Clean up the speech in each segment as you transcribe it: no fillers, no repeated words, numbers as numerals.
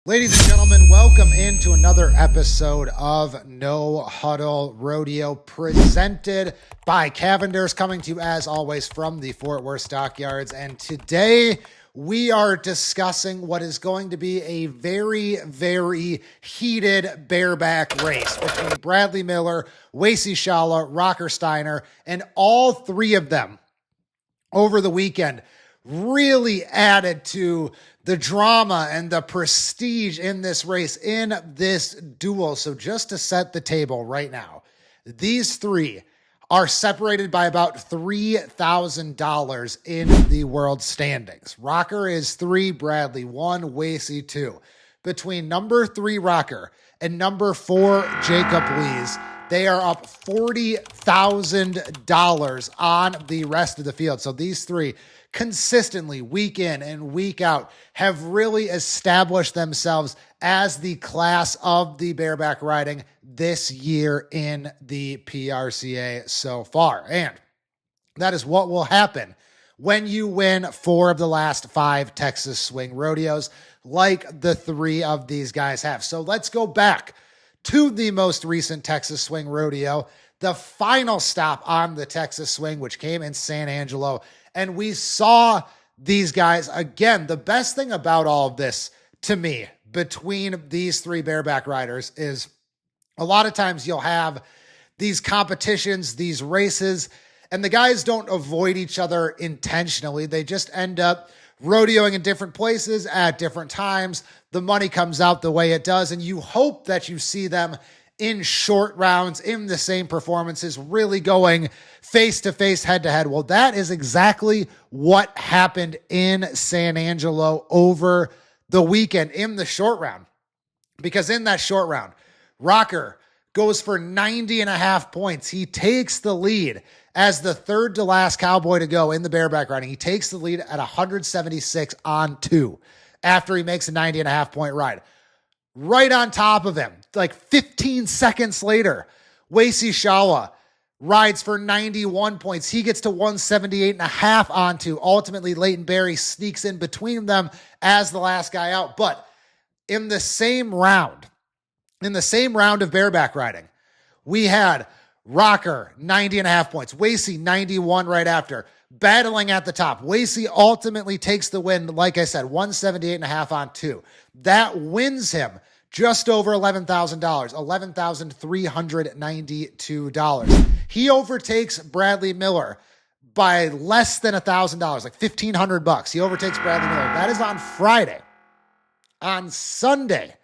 Ladies and gentlemen, welcome into another episode of No Huddle Rodeo presented by Cavenders, coming to you as always from the Fort Worth Stockyards. And today we are discussing what is going to be a very, very heated bareback race between Bradlee Miller, Wacey Schalla, Rocker Steiner, and all three of them over the weekend really added to the drama and the prestige in this race, in this duel. So just to set the table right now, these three are separated by about $3,000 in the world standings. Rocker is 3, Bradlee 1, Wacey 2. Between number 3 Rocker and number 4 Jacob Lees, they are up $40,000 on the rest of the field. So these three consistently, week in and week out, have really established themselves as the class of the bareback riding this year in the PRCA so far. And that is what will happen when you win 4 of the last 5 Texas swing rodeos, like the 3 of these guys have. So let's go back to the most recent Texas swing rodeo, the final stop on the Texas swing, which came in San Angelo. And we saw these guys again. The best thing about all of this to me between these 3 bareback riders is a lot of times you'll have these competitions, these races, and the guys don't avoid each other intentionally. They just end up rodeoing in different places at different times. The money comes out the way it does, and you hope that you see them in short rounds, in the same performances, really going face-to-face, head-to-head. Well, that is exactly what happened in San Angelo over the weekend in the short round. Because in that short round, Rocker goes for 90.5 points. He takes the lead as the third to last cowboy to go in the bareback riding. He takes the lead at 176 on 2 after he makes a 90.5 point ride. Right on top of him, like 15 seconds later, Wacey Schalla rides for 91 points. He gets to 178.5 on 2. Ultimately, Leighton Berry sneaks in between them as the last guy out. But in the same round of bareback riding, we had Rocker 90.5 points, Wacey 91 right after, battling at the top. Wacey ultimately takes the win, like I said, 178.5 on 2. That wins him just over $11,000, $11,392. He overtakes Bradlee Miller by less than $1,000, like $1,500. He overtakes Bradlee Miller. That is on Friday. On Sunday,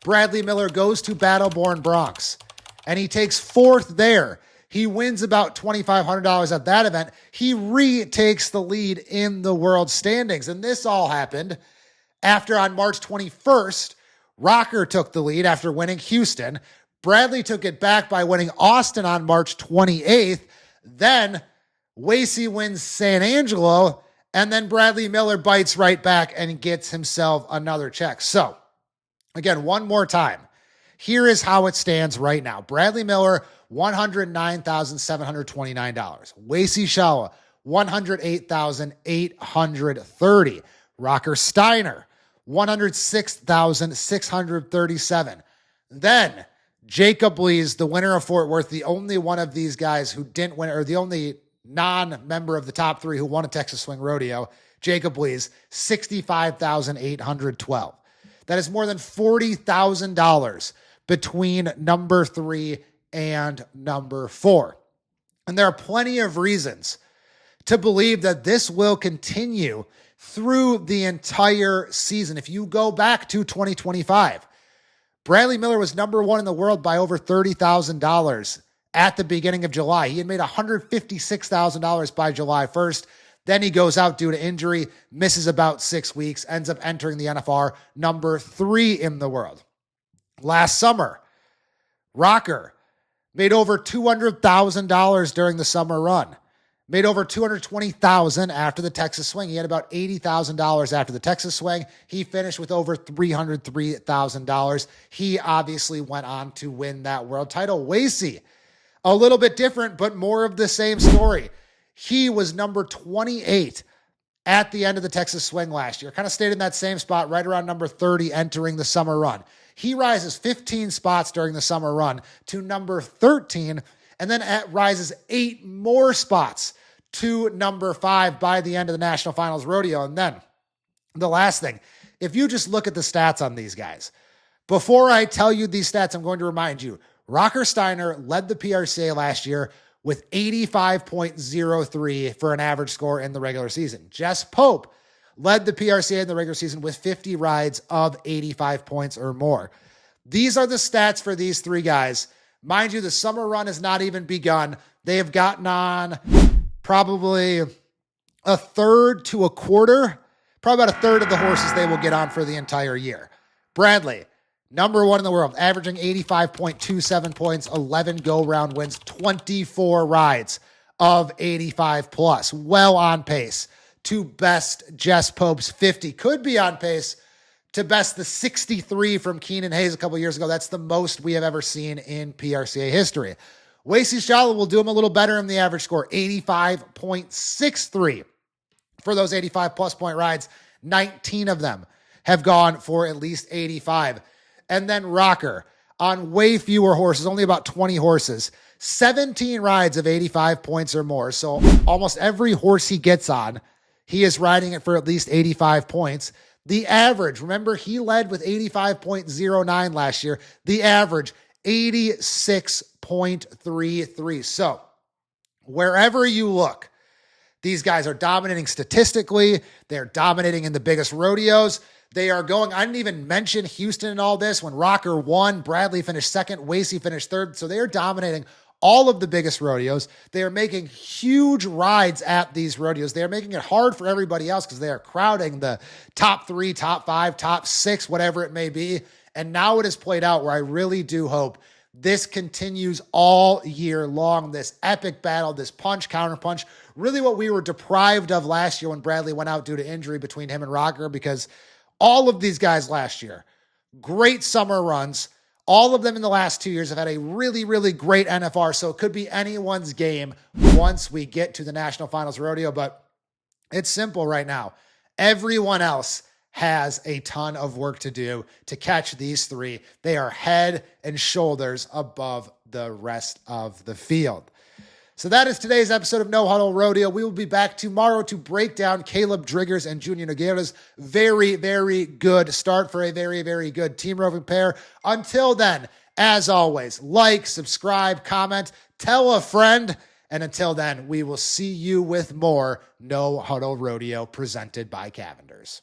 Bradlee Miller goes to Battleborn Bronx, and he takes 4th there. He wins about $2,500 at that event. He retakes the lead in the world standings. And this all happened after on March 21st, Rocker took the lead after winning Houston. Bradlee took it back by winning Austin on March 28th. Then Wacey wins San Angelo, and then Bradlee Miller bites right back and gets himself another check. So, again, one more time. Here is how it stands right now. Bradlee Miller, $109,729. Wacey Schalla, $108,830. Rocker Steiner, $106,637. Then Jacob Lees, the winner of Fort Worth, the only one of these guys who didn't win, or the only non-member of the top 3 who won a Texas Swing Rodeo, Jacob Lees, $65,812. That is more than $40,000 between number 3 and number 4. And there are plenty of reasons to believe that this will continue through the entire season. If you go back to 2025, Bradlee Miller was number 1 in the world by over $30,000 at the beginning of July. He had made $156,000 by July 1st. Then he goes out due to injury, misses about 6 weeks, ends up entering the NFR number 3 in the world. Last summer, Rocker made over $200,000 during the summer run. Made over $220,000 after the Texas swing. He had about $80,000 after the Texas swing. He finished with over $303,000. He obviously went on to win that world title. Wacey, a little bit different, but more of the same story. He was number 28 at the end of the Texas Swing last year. Kind of stayed in that same spot right around number 30 entering the summer run. He rises 15 spots during the summer run to number 13, and then rises 8 more spots to number 5 by the end of the National Finals Rodeo. And then the last thing, if you just look at the stats on these guys, before I tell you these stats, I'm going to remind you, Rocker Steiner led the PRCA last year with 85.03 for an average score in the regular season. Jess Pope led the PRCA in the regular season with 50 rides of 85 points or more. These are the stats for these 3 guys. Mind you, the summer run has not even begun. They have gotten on probably a third to a quarter, probably about a third of the horses they will get on for the entire year. Bradlee, number 1 in the world, averaging 85.27 points, 11 go-round wins, 24 rides of 85 plus. Well on pace to best Jess Pope's 50. Could be on pace to best the 63 from Keenan Hayes a couple years ago. That's the most we have ever seen in PRCA history. Wacey Schalla will do him a little better in the average score, 85.63 for those 85 plus point rides. 19 of them have gone for at least 85. And then Rocker, on way fewer horses, only about 20 horses, 17 rides of 85 points or more. So almost every horse he gets on, he is riding it for at least 85 points. The average, remember, he led with 85.09 last year. The average, 86.33. So wherever you look, these guys are dominating statistically. They're dominating in the biggest rodeos. They are going, I didn't even mention Houston in all this. When Rocker won, Bradlee finished second, Wacey finished third. So they are dominating all of the biggest rodeos. They are making huge rides at these rodeos. They are making it hard for everybody else because they are crowding the top 3, top 5, top 6, whatever it may be. And now it has played out where I really do hope this continues all year long, this epic battle, this punch, counter punch, really what we were deprived of last year when Bradlee went out due to injury between him and Rocker, because all of these guys last year, great summer runs. All of them in the last 2 years have had a really, really great NFR. So it could be anyone's game once we get to the National Finals Rodeo, but it's simple right now. Everyone else has a ton of work to do to catch these 3. They are head and shoulders above the rest of the field. So that is today's episode of No Huddle Rodeo. We will be back tomorrow to break down Caleb Driggers and Junior Nogueira's very, very good start for a very, very good team roving pair. Until then, as always, like, subscribe, comment, tell a friend. And until then, we will see you with more No Huddle Rodeo presented by Cavenders.